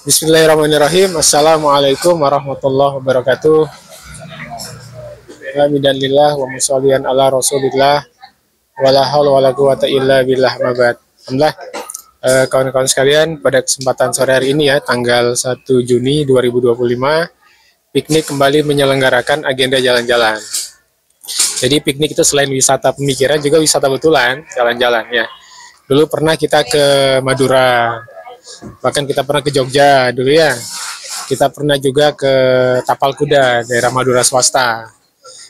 Bismillahirrahmanirrahim. Assalamualaikum warahmatullahi wabarakatuh. Alhamdulillah wa musallian ala rasulillah wala haula wala quwata illa billah mabad. Alhamdulillah, kawan-kawan sekalian, pada kesempatan sore hari ini ya, tanggal 1 Juni 2025, piknik kembali menyelenggarakan agenda jalan-jalan. Jadi piknik itu selain wisata pemikiran juga wisata betulan, jalan-jalan ya. Dulu pernah kita ke Madura, bahkan kita pernah ke Jogja dulu ya. Kita pernah juga ke Tapal Kuda, daerah Madura swasta.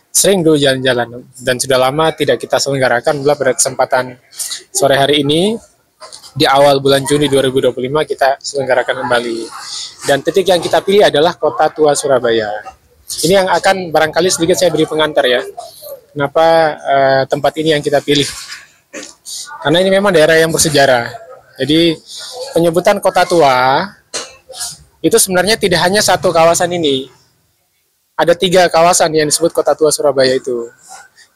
Sering dulu jalan-jalan, dan sudah lama tidak kita selenggarakan. Pada kesempatan sore hari ini, di awal bulan Juni 2025, kita selenggarakan kembali. Dan titik yang kita pilih adalah Kota Tua Surabaya. Ini yang akan barangkali sedikit saya beri pengantar ya. Kenapa tempat ini yang kita pilih? Karena ini memang daerah yang bersejarah. Jadi penyebutan Kota Tua itu sebenarnya tidak hanya satu kawasan ini. Ada 3 kawasan yang disebut Kota Tua Surabaya itu.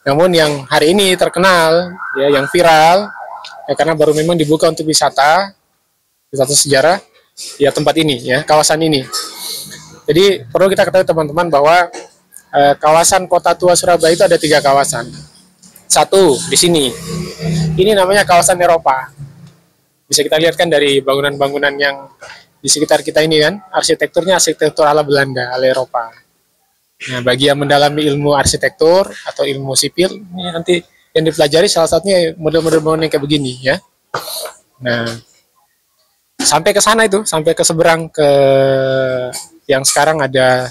Namun yang hari ini terkenal, ya, yang viral, ya, karena baru memang dibuka untuk wisata sejarah, ya tempat ini, ya, kawasan ini. Jadi perlu kita ketahui teman-teman bahwa kawasan Kota Tua Surabaya itu ada 3 kawasan. Satu di sini, ini namanya kawasan Eropa. Bisa kita lihat kan dari bangunan-bangunan yang di sekitar kita ini kan, arsitekturnya arsitektur ala Belanda, ala Eropa. Nah, bagi yang mendalami ilmu arsitektur atau ilmu sipil, ini nanti yang dipelajari salah satunya model-model bangunan kayak begini ya. Nah, sampai ke sana itu, sampai ke seberang ke yang sekarang ada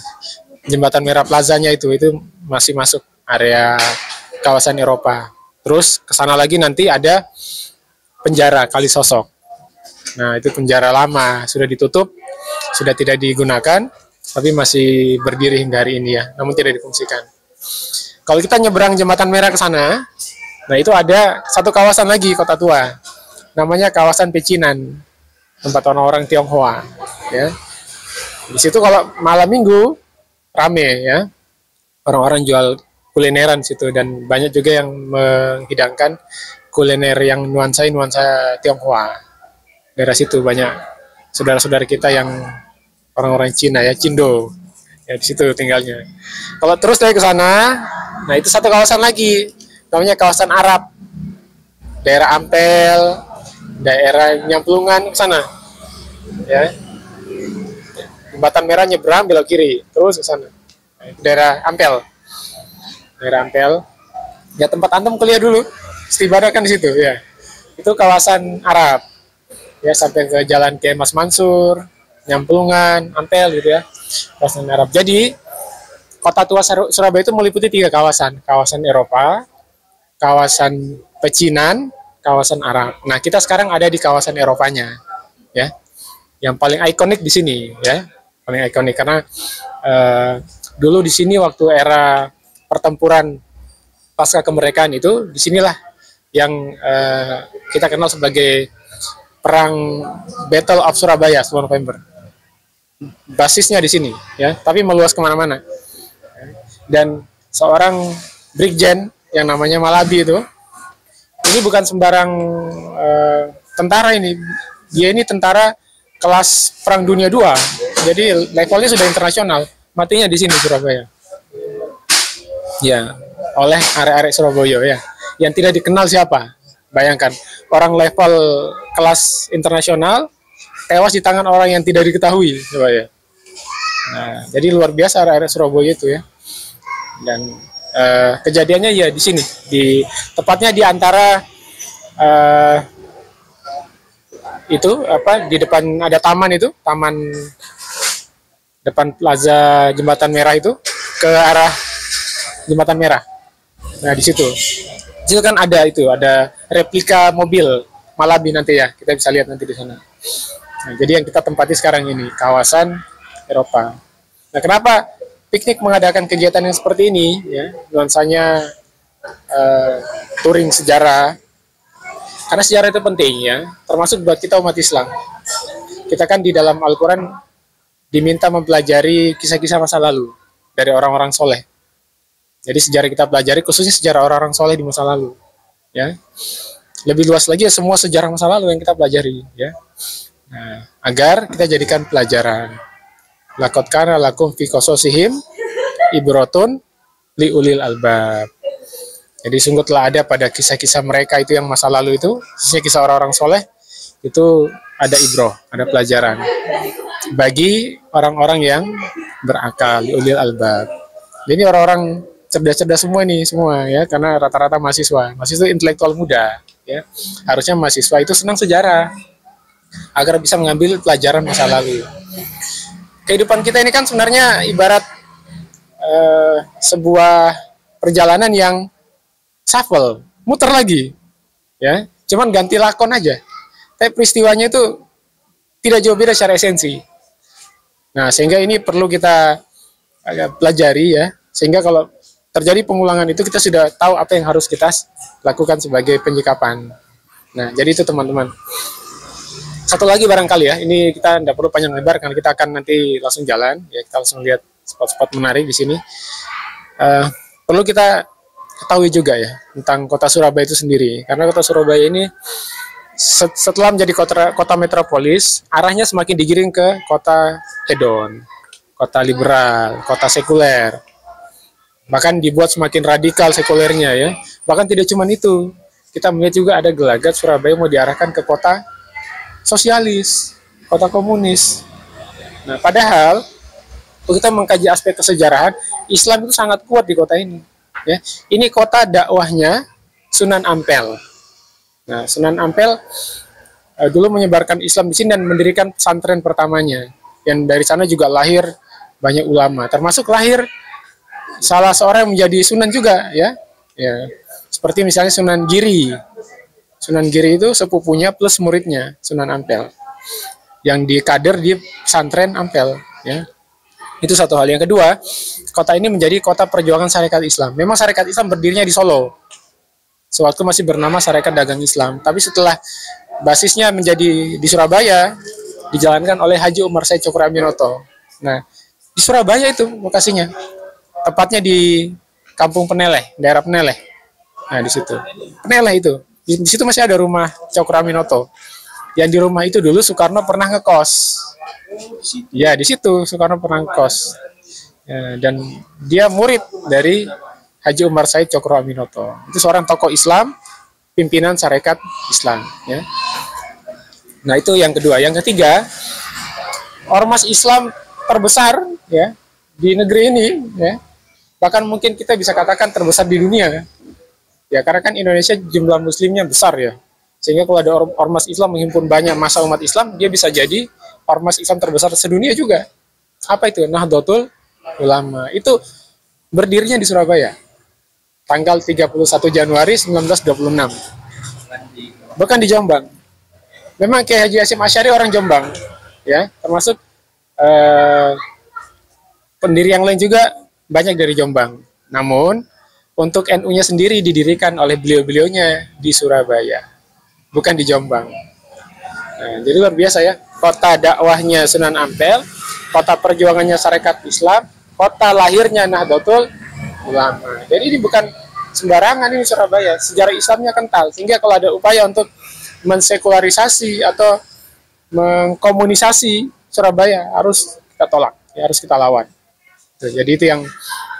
Jembatan Merah Plazanya itu masih masuk area kawasan Eropa. Terus ke sana lagi nanti ada penjara Kalisosok. Nah, itu penjara lama, sudah ditutup, sudah tidak digunakan, tapi masih berdiri hingga hari ini ya, namun tidak difungsikan. Kalau kita nyebrang Jembatan Merah ke sana, nah itu ada satu kawasan lagi Kota Tua, namanya kawasan Pecinan, tempat orang-orang Tionghoa. Ya. Di situ kalau malam minggu rame ya, orang-orang jual kulineran di situ, dan banyak juga yang menghidangkan kuliner yang nuansa Tionghoa. Daerah situ banyak saudara-saudara kita yang orang-orang Cina ya, Cindo. Ya di situ tinggalnya. Kalau terus dari ke sana, nah itu satu kawasan lagi, namanya kawasan Arab. Daerah Ampel, daerah Nyamplungan ke sana. Ya. Jembatan Merah nyebrang belok kiri, terus ke sana. Daerah Ampel. Daerah Ampel. Ya tempat antum kuliah dulu. Istibadah kan di situ ya. Itu kawasan Arab. Ya sampai ke Jalan Kiai Mas Mansur, Nyamplungan, Ampel gitu ya. Kawasan Arab. Jadi Kota Tua Surabaya itu meliputi 3 kawasan. Kawasan Eropa, kawasan Pecinan, kawasan Arab. Nah, kita sekarang ada di kawasan Eropanya. Ya. Yang paling ikonik di sini ya. Paling ikonik karena dulu di sini waktu era pertempuran pasca kemerdekaan itu, disinilah yang kita kenal sebagai Perang Battle of Surabaya 10 November. Basisnya di sini, ya, tapi meluas kemana-mana. Dan seorang Brigjen yang namanya Malabi ini bukan sembarang tentara ini. Dia ini tentara kelas Perang Dunia II. Jadi levelnya sudah internasional. Matinya di sini Surabaya. Ya, oleh arek-arek Surabaya ya, yang tidak dikenal siapa. Bayangkan, orang level kelas internasional tewas di tangan orang yang tidak diketahui, coba ya. Nah, jadi luar biasa arek-arek Surabaya itu ya. Dan kejadiannya ya di sini, tepatnya di antara di depan ada taman itu, taman depan Plaza Jembatan Merah itu ke arah Jembatan Merah. Nah, di situ kan ada replika mobil Malabi nanti ya, kita bisa lihat nanti di sana. Nah, jadi yang kita tempati sekarang ini kawasan Eropa. Nah, kenapa piknik mengadakan kegiatan yang seperti ini? Ya, nuansanya touring sejarah. Karena sejarah itu penting ya, termasuk buat kita umat Islam. Kita kan di dalam Al-Quran diminta mempelajari kisah-kisah masa lalu dari orang-orang soleh. Jadi sejarah kita pelajari, khususnya sejarah orang-orang soleh di masa lalu. Ya, lebih luas lagi ya semua sejarah masa lalu yang kita pelajari. Ya, Nah, agar kita jadikan pelajaran. Laqad kana lakum fi qasasihim ibratun liulil albab. Jadi sungguh telah ada pada kisah-kisah mereka itu yang masa lalu itu, kisah orang-orang soleh, itu ada ibroh, ada pelajaran. Bagi orang-orang yang berakal, liulil albab. Jadi orang-orang cerdas-cerdas semua nih, semua ya, karena rata-rata mahasiswa itu intelektual muda, ya. Harusnya mahasiswa itu senang sejarah, agar bisa mengambil pelajaran masa lalu. Kehidupan kita ini kan sebenarnya ibarat sebuah perjalanan yang shuffle, muter lagi, ya. Cuman ganti lakon aja. Tapi peristiwanya itu tidak jauh beda secara esensi. Nah, sehingga ini perlu kita pelajari ya, sehingga kalau terjadi pengulangan itu kita sudah tahu apa yang harus kita lakukan sebagai penyikapan. Nah, jadi itu teman-teman. Satu lagi barangkali ya, ini kita tidak perlu panjang lebar karena kita akan nanti langsung jalan, ya kita langsung lihat spot-spot menarik di sini. Perlu kita ketahui juga ya tentang kota Surabaya itu sendiri, karena kota Surabaya ini setelah menjadi kota metropolis, arahnya semakin digiring ke kota hedon, kota liberal, kota sekuler. Bahkan dibuat semakin radikal sekulernya ya. Bahkan tidak cuma itu, kita melihat juga ada gelagat Surabaya mau diarahkan ke kota sosialis, kota komunis. Nah, padahal kalau kita mengkaji aspek kesejarahan, Islam itu sangat kuat di kota ini. Ya, ini kota dakwahnya Sunan Ampel. Nah, Sunan Ampel dulu menyebarkan Islam di sini dan mendirikan pesantren pertamanya. Yang dari sana juga lahir banyak ulama, termasuk lahir salah seorang yang menjadi sunan juga, ya. Ya, seperti misalnya Sunan Giri. Sunan Giri itu sepupunya plus muridnya Sunan Ampel, yang dikader di pesantren Ampel, ya. Itu satu hal. Yang kedua, kota ini menjadi kota perjuangan Sarekat Islam. Memang Sarekat Islam berdirinya di Solo, sewaktu masih bernama Sarekat Dagang Islam. Tapi setelah basisnya menjadi di Surabaya, dijalankan oleh Haji Umar Said Cokroaminoto. Nah, di Surabaya itu lokasinya, tepatnya di Kampung Peneleh, daerah Peneleh. Nah, di situ. Peneleh itu. Di situ masih ada rumah Cokroaminoto. Yang di rumah itu dulu Soekarno pernah ngekos. Ya, di situ Soekarno pernah ngekos. Ya, dan dia murid dari Haji Umar Said Cokroaminoto. Itu seorang tokoh Islam, pimpinan Sarekat Islam. Ya. Nah, itu yang kedua. Yang ketiga, ormas Islam terbesar ya di negeri ini, ya. Bahkan mungkin kita bisa katakan terbesar di dunia. Ya, karena kan Indonesia jumlah muslimnya besar ya. Sehingga kalau ada ormas Islam menghimpun banyak massa umat Islam, dia bisa jadi ormas Islam terbesar sedunia juga. Apa itu? Nahdlatul Ulama. Itu berdirinya di Surabaya. Tanggal 31 Januari 1926. Bukan di Jombang. Memang Kiai Haji Hasyim Asy'ari orang Jombang, ya, termasuk pendiri yang lain juga banyak dari Jombang. Namun untuk NU-nya sendiri didirikan oleh beliau-beliaunya di Surabaya, bukan di Jombang. Nah, jadi luar biasa ya, kota dakwahnya Sunan Ampel, kota perjuangannya Sarekat Islam, kota lahirnya Nahdlatul Ulama. Jadi ini bukan sembarangan ini Surabaya, sejarah Islamnya kental, sehingga kalau ada upaya untuk mensekularisasi atau mengkomunisasi Surabaya harus kita tolak, ya, harus kita lawan. Jadi itu yang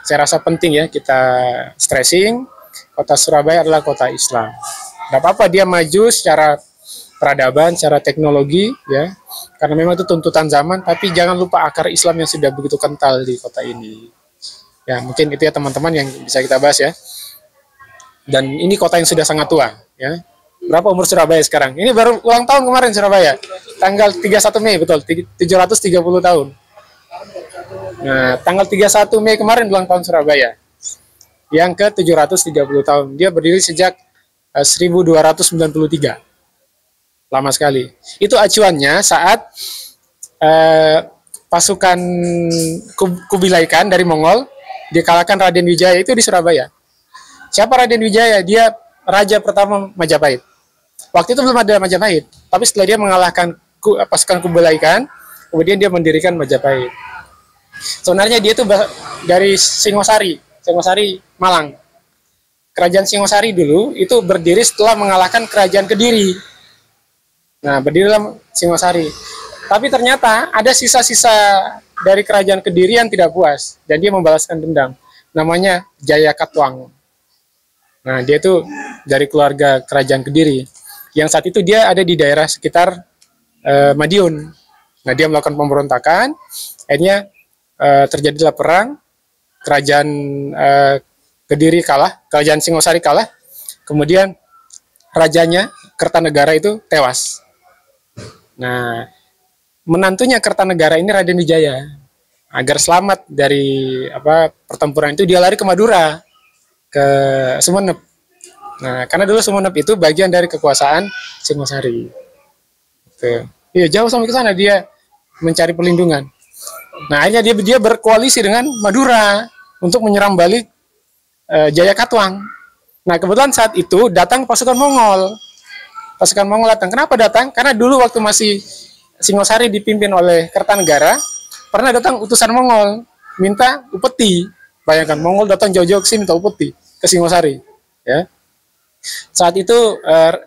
saya rasa penting ya kita stressing. Kota Surabaya adalah kota Islam. Tidak apa-apa dia maju secara peradaban, secara teknologi, ya, karena memang itu tuntutan zaman. Tapi jangan lupa akar Islam yang sudah begitu kental di kota ini. Ya, mungkin itu ya teman-teman yang bisa kita bahas ya. Dan ini kota yang sudah sangat tua, ya. Berapa umur Surabaya sekarang? Ini baru ulang tahun kemarin Surabaya. Tanggal 31 Mei, betul, 730 tahun. Nah, tanggal 31 Mei kemarin ulang tahun Surabaya. Yang ke 730 tahun. Dia berdiri sejak 1293. Lama sekali. Itu acuannya saat pasukan Kubilai Khan dari Mongol dikalahkan Raden Wijaya itu di Surabaya. Siapa Raden Wijaya? Dia raja pertama Majapahit. Waktu itu belum ada Majapahit, tapi setelah dia mengalahkan pasukan Kubilai Khan, kemudian dia mendirikan Majapahit. Sebenarnya dia itu dari Singosari Malang. Kerajaan Singosari dulu itu berdiri setelah mengalahkan kerajaan Kediri. Nah, berdirilah Singosari. Tapi ternyata ada sisa-sisa dari kerajaan Kediri yang tidak puas, dan dia membalaskan dendam. Namanya Jaya Katwang. Nah, dia itu dari keluarga kerajaan Kediri. Yang saat itu dia ada di daerah sekitar Madiun. Nah, dia melakukan pemberontakan. Akhirnya terjadilah perang. Kerajaan Kediri kalah, kerajaan Singosari kalah. Kemudian rajanya Kertanegara itu tewas. Nah, menantunya Kertanegara ini Raden Wijaya. Agar selamat dari pertempuran itu, dia lari ke Madura, ke Sumenep. Nah, karena dulu Sumenep itu bagian dari kekuasaan Singosari. Iya, jauh sampai ke sana dia mencari perlindungan. Nah, akhirnya dia berkoalisi dengan Madura untuk menyerang balik Jaya Katwang. Nah, kebetulan saat itu datang pasukan Mongol. Pasukan Mongol datang. Kenapa datang? Karena dulu waktu masih Singosari dipimpin oleh Kertanegara, pernah datang utusan Mongol minta upeti. Bayangkan, Mongol datang jauh-jauh ke sini minta upeti ke Singosari. Ya. Saat itu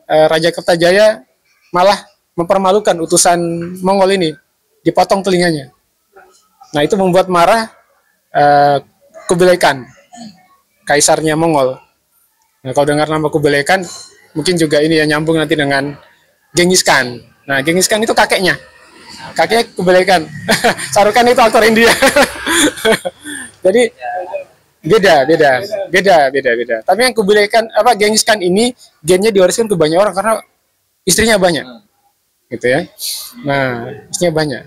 Raja Kertajaya malah mempermalukan utusan Mongol ini, dipotong telinganya. Nah, itu membuat marah Kubilai Khan, kaisarnya Mongol. Nah, kalau dengar nama Kubilai Khan, mungkin juga ini ya nyambung nanti dengan Genghis Khan. Nah, Genghis Khan itu kakeknya Kubilai Khan. Shahrukh Khan itu aktor India. Jadi beda. Tapi yang Kubilai Khan, Genghis Khan ini gennya diwariskan ke banyak orang karena istrinya banyak, gitu ya. Nah, istrinya banyak.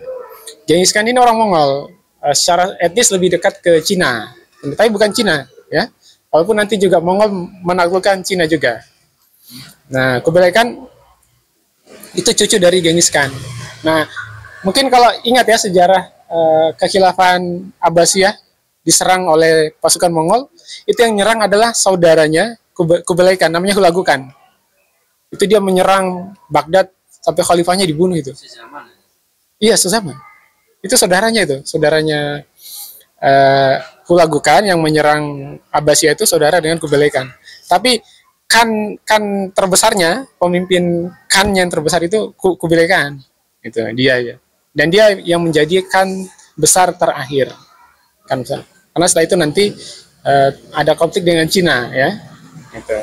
Genghis Khan ini orang Mongol, secara etnis lebih dekat ke Cina, tapi bukan Cina, ya. Walaupun nanti juga Mongol menaklukkan Cina juga. Nah, Kubilai Khan itu cucu dari Genghis Khan. Nah, mungkin kalau ingat ya sejarah kekhilafan Abbasiyah diserang oleh pasukan Mongol, itu yang nyerang adalah saudaranya Kubilai Khan, namanya Hulagu Khan. Itu dia menyerang Baghdad sampai khalifahnya dibunuh itu. Iya, sesama. Itu saudaranya Hulagu Khan yang menyerang Abbasiyah itu saudara dengan Kubilai Khan. Tapi Khan terbesarnya, pemimpin Khan yang terbesar itu Kubilai Khan. Itu dia ya. Dan dia yang menjadi Khan besar terakhir. Khan besar. Karena setelah itu nanti ada konflik dengan Cina ya. Gitu.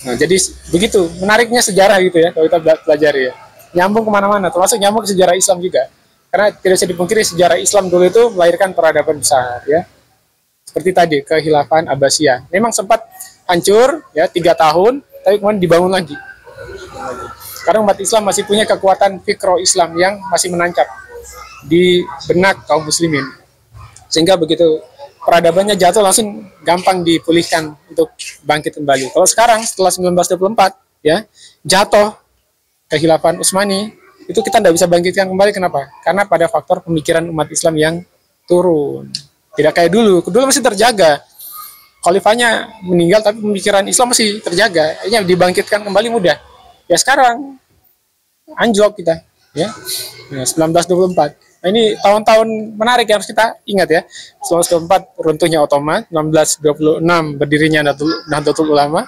Nah, jadi begitu menariknya sejarah gitu ya kalau kita pelajari ya. Nyambung kemana-mana, termasuk nyambung ke sejarah Islam juga. Karena tidak bisa dipungkiri sejarah Islam dulu itu melahirkan peradaban besar ya. Seperti tadi kekhilafan Abbasiyah. Memang sempat hancur ya 3 tahun, tapi kemudian dibangun lagi. Karena umat Islam masih punya kekuatan fikro Islam yang masih menancap di benak kaum muslimin. Sehingga begitu peradabannya jatuh langsung gampang dipulihkan untuk bangkit kembali. Kalau sekarang setelah 1924 ya jatuh kekhilafan Utsmani, itu kita tidak bisa bangkitkan kembali. Kenapa? Karena pada faktor pemikiran umat Islam yang turun. Tidak kayak dulu. Dulu masih terjaga. Khalifahnya meninggal tapi pemikiran Islam masih terjaga. Akhirnya dibangkitkan kembali mudah. Ya sekarang anjlok kita. Ya. Nah, 1924. Nah, ini tahun-tahun menarik yang harus kita ingat ya. 1924 runtuhnya Ottoman, 1926 berdirinya Nahdlatul Ulama.